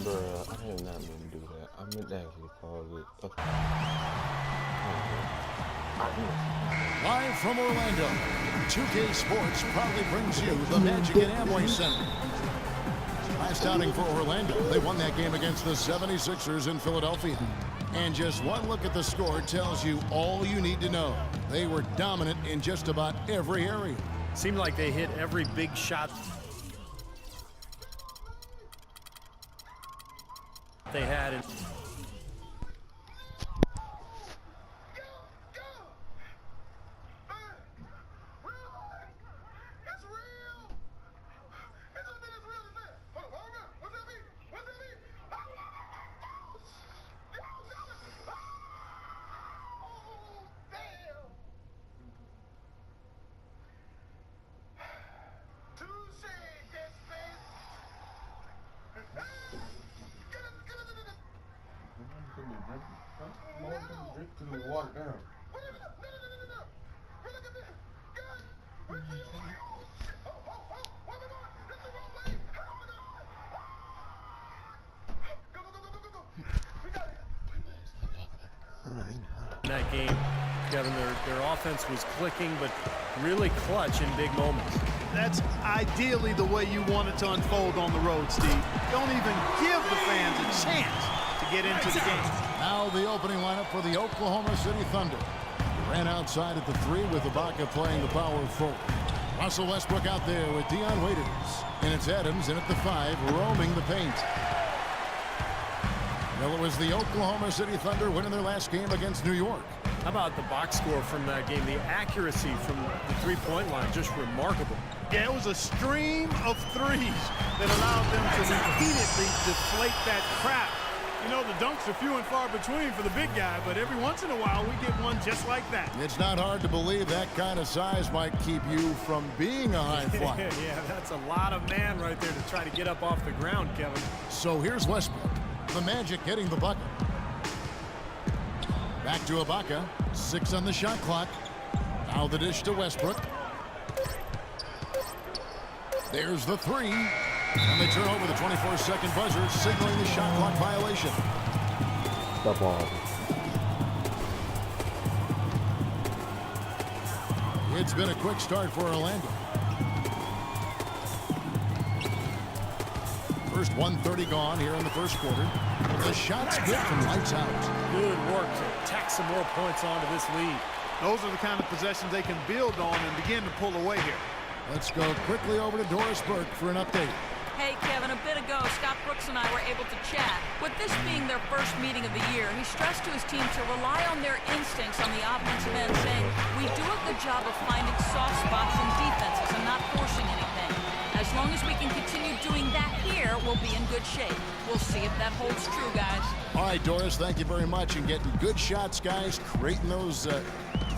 Bruh, I did not mean to do that. I meant to actually pause it. Okay. Live from Orlando, 2K Sports proudly brings you the Magic at Amway Center. Last outing for Orlando, they won that game against the 76ers in Philadelphia. And just one look at the score tells you all you need to know. They were dominant in just about every area. Seemed like they hit every big shot they had. Water down. In that game, Kevin, their offense was clicking, but really clutch in big moments. That's ideally the way you want it to unfold on the road, Steve. Don't even give the fans a chance to get into the game. Now the opening lineup for the Oklahoma City Thunder. Ran outside at the 3 with Ibaka playing the power forward. Russell Westbrook out there with Dion Waiters. And it's Adams in at the 5, roaming the paint. Well, it was the Oklahoma City Thunder winning their last game against New York. How about the box score from that game? The accuracy from the three-point line, just remarkable. Yeah, it was a stream of threes that allowed them to repeatedly deflate that crap. You know, the dunks are few and far between for the big guy, but every once in a while we get one just like that. It's not hard to believe that kind of size might keep you from being a high flyer. Yeah, that's a lot of man right there to try to get up off the ground, Kevin. So here's Westbrook. The Magic getting the bucket. Back to Ibaka. 6 on the shot clock. Now the dish to Westbrook. There's the 3. And they turn over the 24-second buzzer, signaling the shot clock violation. Stop all. It's been a quick start for Orlando. First 1:30 gone here in the first quarter. The shot's good from lights out. Good work to tack some more points onto this lead. Those are the kind of possessions they can build on and begin to pull away here. Let's go quickly over to Doris Burke for an update. Hey, Kevin, a bit ago, Scott Brooks and I were able to chat. With this being their first meeting of the year, he stressed to his team to rely on their instincts on the offensive end, saying, we do a good job of finding soft spots in defenses and not forcing anything. As long as we can continue doing that here, we'll be in good shape. We'll see if that holds true, guys. All right, Doris, thank you very much. And getting good shots, guys, creating those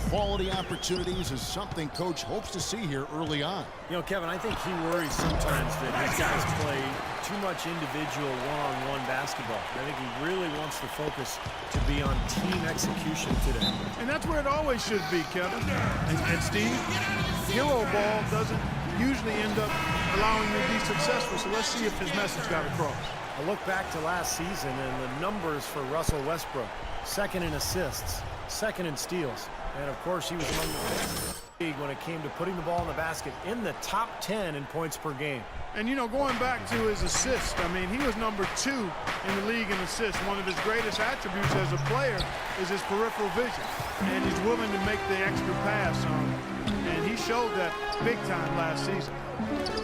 quality opportunities is something Coach hopes to see here early on. You know, Kevin, I think he worries sometimes that his guys play too much individual one-on-one basketball. I think he really wants the focus to be on team execution today. And that's where it always should be, Kevin. And Steve, hero ball doesn't usually end up allowing you to be successful, so let's see if his message got across. I look back to last season and the numbers for Russell Westbrook. 2nd in assists, 2nd in steals. And, of course, he was among the best in the league when it came to putting the ball in the basket in the top 10 in points per game. And, you know, going back to his assists, I mean, he was number 2 in the league in assists. One of his greatest attributes as a player is his peripheral vision. And he's willing to make the extra pass. And he showed that big time last season.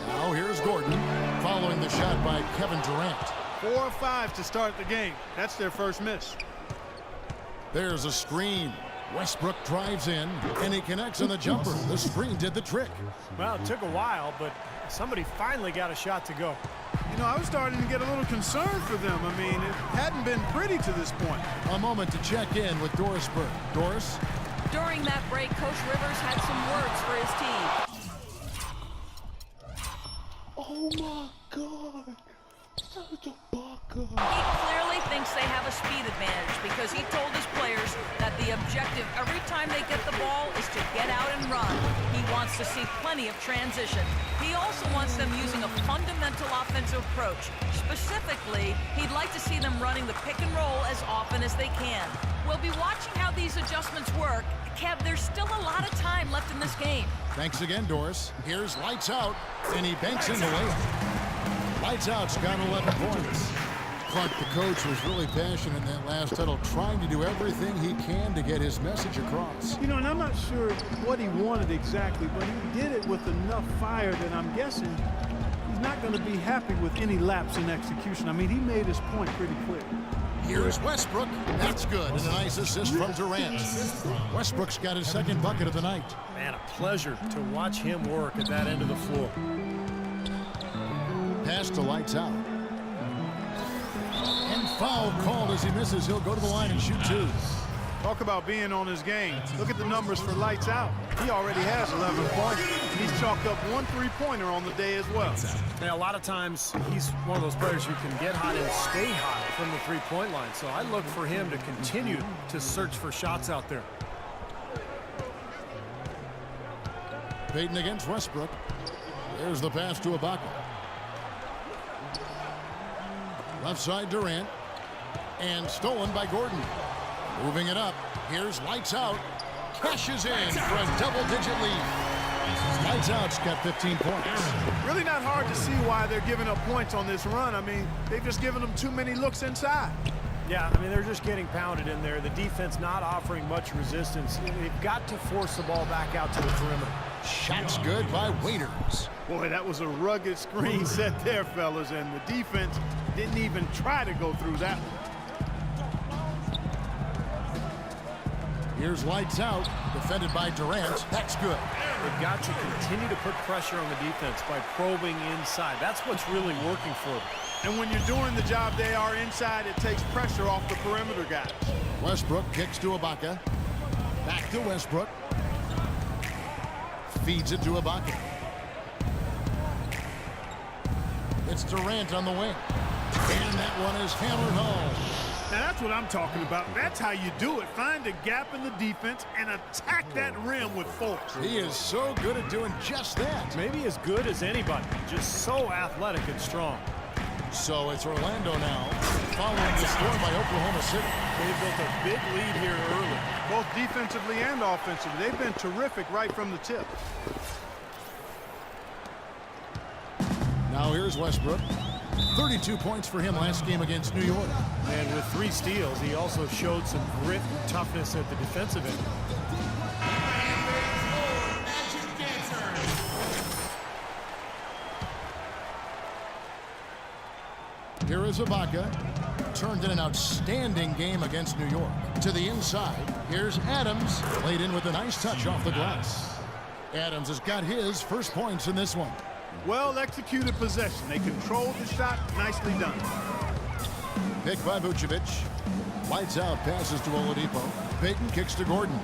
Now here's Gordon following the shot by Kevin Durant. 4 or 5 to start the game. That's their first miss. There's a screen. Westbrook drives in, and he connects on the jumper. The screen did the trick. Well, it took a while, but somebody finally got a shot to go. You know, I was starting to get a little concerned for them. I mean, it hadn't been pretty to this point. A moment to check in with Doris Burke. Doris? During that break, Coach Rivers had some words for his team. Oh my God. Serge Ibaka. He clearly thinks they have a speed advantage because he told his players that the objective every time they get the ball is to get out and run. He wants to see plenty of transition. He also wants them using a fundamental offensive approach. Specifically, he'd like to see them running the pick and roll as often as they can. We'll be watching how these adjustments work. Kev, there's still a lot of time left in this game. Thanks again, Doris. Here's Lights Out, and he banks in the layup. Lights Out's got 11 points. Clark, the coach, was really passionate in that last huddle, trying to do everything he can to get his message across. You know, and I'm not sure what he wanted exactly, but he did it with enough fire that I'm guessing he's not going to be happy with any lapse in execution. I mean, he made his point pretty clear. Here's Westbrook. That's good. And a nice assist from Durant. Westbrook's got his second bucket of the night. Man, a pleasure to watch him work at that end of the floor. Pass to Lights Out. And foul called as he misses. He'll go to the line and shoot two. Talk about being on his game. Look at the numbers for Lights Out. He already has 11 points. He's chalked up 1 3-pointer on the day as well. Now, a lot of times, he's one of those players who can get hot and stay hot from the three-point line. So I look for him to continue to search for shots out there. Payton against Westbrook. There's the pass to Ibaka. Left side Durant. And stolen by Gordon. Moving it up. Here's Lights Out. Cashes in for a double-digit lead. Lights Out's got 15 points. Really not hard to see why they're giving up points on this run. I mean, they've just given them too many looks inside. Yeah, I mean, they're just getting pounded in there. The defense not offering much resistance. They've got to force the ball back out to the perimeter. Shots good by Waiters. Boy, that was a rugged screen set there, fellas, and the defense didn't even try to go through that one. Here's Lights Out, defended by Durant. That's good. They've got to continue to put pressure on the defense by probing inside. That's what's really working for them. And when you're doing the job they are inside, it takes pressure off the perimeter guys. Westbrook kicks to Ibaka. Back to Westbrook. Feeds it to Ibaka. It's Durant on the wing. And that one is hammered home. Now that's what I'm talking about. That's how you do it. Find a gap in the defense and attack that rim with force. He is so good at doing just that. Maybe as good as anybody. Just so athletic and strong. So it's Orlando now, following the score by Oklahoma City. They've built a big lead here early. Both defensively and offensively. They've been terrific right from the tip. Now here's Westbrook. 32 points for him last game against New York. And with 3 steals, he also showed some grit and toughness at the defensive end. Here is Ibaka. Turned in an outstanding game against New York. To the inside, here's Adams. Laid in with a nice touch off the glass. Adams has got his first points in this one. Well executed possession. They controlled the shot. Nicely done. Pick by Vucevic. Lights Out passes to Oladipo. Payton kicks to Gordon.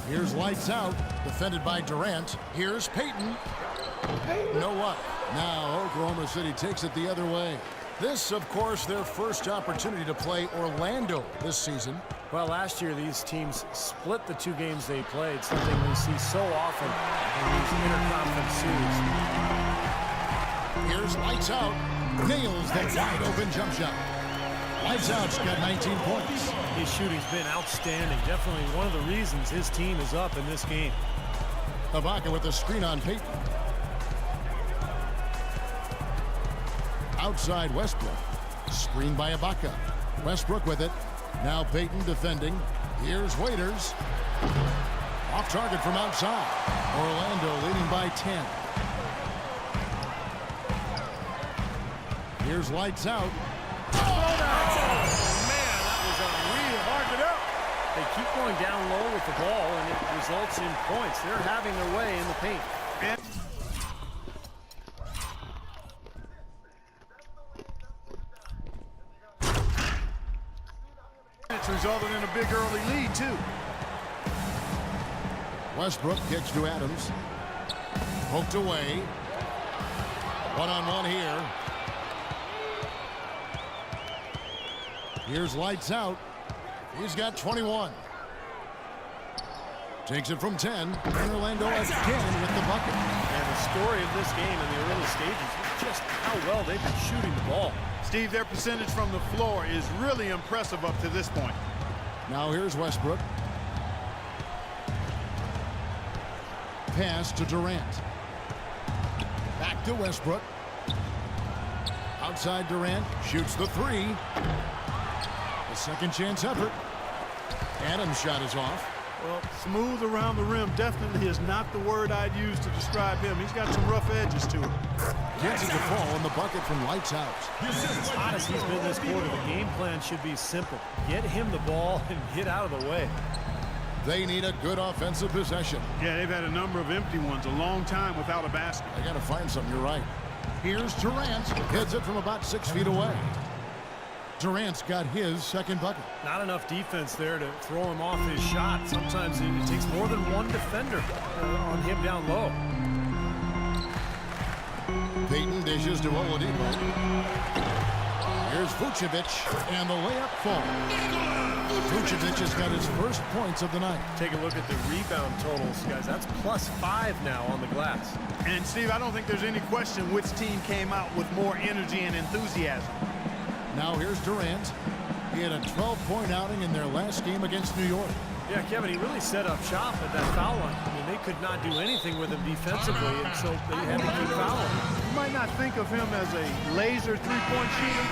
Here's Lights Out, defended by Durant. Here's Payton. No up. Now Oklahoma City takes it the other way. This, of course, their first opportunity to play Orlando this season. Well, last year these teams split the 2 games they played, something we see so often in these interconference series. Here's Lights Out. Nails the wide open jump shot. Lights Out's got 19 points. His shooting's been outstanding. Definitely one of the reasons his team is up in this game. Ibaka with the screen on Payton. Outside Westbrook. Screen by Ibaka. Westbrook with it. Now Payton defending. Here's Waiters. Off target from outside. Orlando leading by 10. Here's Lights Out. Man, that was unreal. Mark it up. They keep going down low with the ball, and it results in points. They're having their way in the paint. It's resulted in a big early lead, too. Westbrook kicks to Adams. Poked away. One-on-one here. Here's lights out. He's got 21. Takes it from 10. And Orlando again with the bucket. And the story of this game in the early stages is just how well they've been shooting the ball. Steve, their percentage from the floor is really impressive up to this point. Now here's Westbrook. Pass to Durant. Back to Westbrook. Outside Durant. Shoots the three. A second chance effort. Adams' shot is off. Well, smooth around the rim definitely is not the word I'd use to describe him. He's got some rough edges to him. Gets it to fall in the bucket from lights out. As hot as he's been this quarter, the game plan should be simple. Get him the ball and get out of the way. They need a good offensive possession. Yeah, they've had a number of empty ones, a long time without a basket. They got to find something. You're right. Here's Durant. Hits it from about 6 feet away. Durant's got his second bucket. Not enough defense there to throw him off his shot. Sometimes it takes more than one defender on him down low. Payton dishes to Oladipo. Here's Vucevic, and the layup falls. Vucevic has got his first points of the night. Take a look at the rebound totals, guys. That's +5 now on the glass. And, Steve, I don't think there's any question which team came out with more energy and enthusiasm. Now here's Durant. He had a 12-point outing in their last game against New York. Yeah, Kevin, he really set up shop at that foul line. I mean, they could not do anything with him defensively, and so they had to keep fouling. You might not think of him as a laser three-point shooter,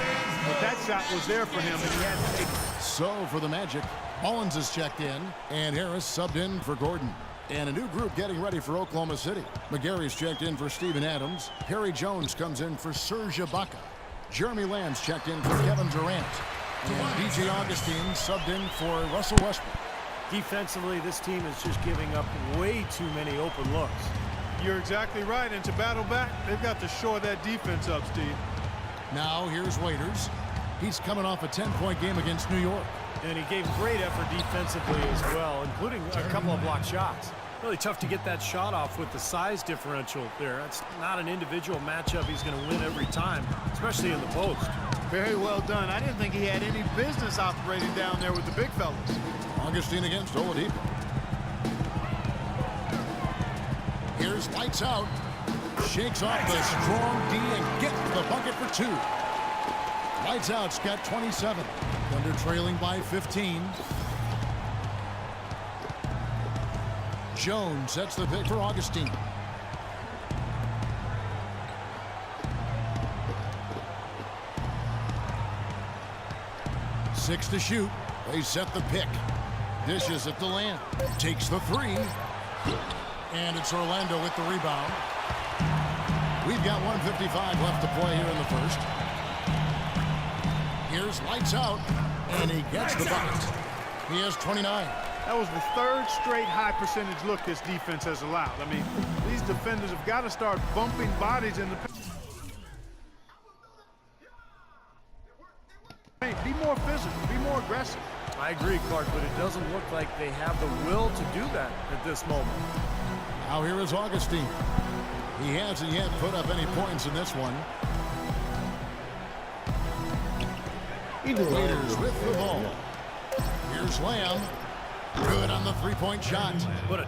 but that shot was there for him, and he had to take it. So for the Magic, Mullins is checked in, and Harris subbed in for Gordon. And a new group getting ready for Oklahoma City. McGary's checked in for Steven Adams. Harry Jones comes in for Serge Ibaka. Jeremy Lamb's checked in for Kevin Durant. And DJ Augustine subbed in for Russell Westbrook. Defensively, this team is just giving up way too many open looks. You're exactly right, and to battle back, they've got to shore that defense up, Steve. Now here's Waiters. He's coming off a 10-point game against New York. And he gave great effort defensively as well, including a couple of blocked shots. Really tough to get that shot off with the size differential there. That's not an individual matchup he's going to win every time, especially in the post. Very well done. I didn't think he had any business operating down there with the big fellas. Augustine against Oladipo. Here's lights out. Shakes off the strong D and gets the bucket for 2. Lights out's got 27. Thunder trailing by 15. Jones sets the pick for Augustine. Six to shoot. They set the pick. Dishes at the Lamb. Takes the three. And it's Orlando with the rebound. We've got 1:55 left to play here in the first. Here's lights out. And he gets the bucket. He has 29. That was the third straight high percentage look this defense has allowed. I mean, these defenders have got to start bumping bodies in the paint. Be more physical, be more aggressive. I agree, Clark, but it doesn't look like they have the will to do that at this moment. Now here is Augustine. He hasn't yet put up any points in this one. Waiters with the ball. Here's Lamb. Good on the three-point shot. What a